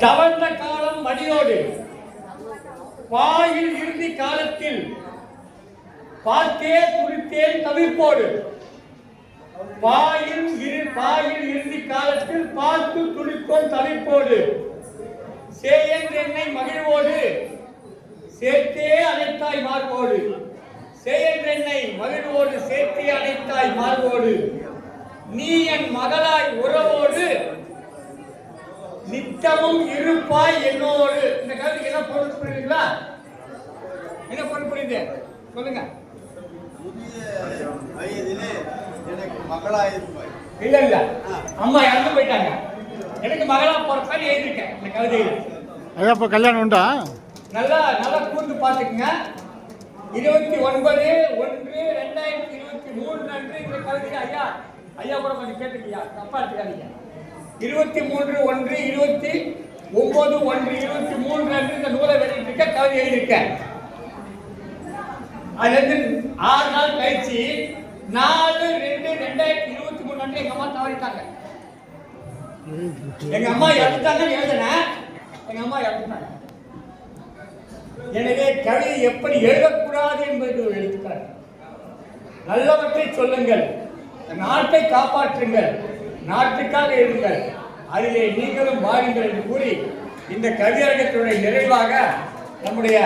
தவழ்ந்த காலம் மணியோடு பாயில் இறுதி காலத்தில் பார்த்தே துடித்தேன் தவிப்போடு. பாயில் இறுதி காலத்தில் பார்த்து துடித்தோம் தவிப்போடு. சேயன் என்னை மகிழ்வோடு சேர்த்தே அனைத்தாய் மார்போடு. சேயன் என்னை மகிழ்வோடு சேர்த்தே அனைத்தாய் மார்போடு. நீ என் மகளாய் உறவோடு நித்தமும் இருப்பாய் என்னோடு. இந்த கருத்துக்கு என்ன பொருள் புரியுதுங்களா? என்ன பொருள் புரியுது சொல்லுங்க. இல்ல இல்ல, அம்மா இறந்து போயிட்டாங்க, எனக்கு மகளா போறப்ப எழுதிருக்கேன் இந்த கவிதையில. ஐயா இப்ப கல்யாணம் உண்டா? நல்லா நல்லா கூர்ந்து பார்த்துக்குங்க. 29/1/2023 அன்று இந்த கவிதை ஐயா ஐயா கூட கொஞ்சம் கேட்டுக்கியா, தப்பா எடுத்துக்காதீங்க. 23/1/29/1/23 அன்று இந்த நூலை வெளியிட்டிருக்க கவிதை எழுதியிருக்கேன். அதுல இருந்து 6 நாள் கழிச்சு 4/2/2023 அன்று எங்க அம்மா தவறிட்டாங்க. எங்க அம்மா இறந்துட்டாங்கன்னு எழுதினேன், எங்க அம்மா இறந்துட்டாங்க. எனவே கவிதை எப்படி எழுதக்கூடாது என்பது ஒரு எழுத்துக்காட்டு. நல்லவற்றை சொல்லுங்கள், நாட்டை காப்பாற்றுங்கள், நாட்டுக்காக எழுதுங்கள், அதிலே நீங்களும் வாருங்கள் என்று கூறி இந்த கவியரங்கத்துடைய நிறைவாக நம்முடைய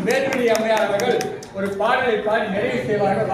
வேலுமணி அம்மையார் அவர்கள் ஒரு பாடலை பாடி நிறைவு செய்வார்கள்.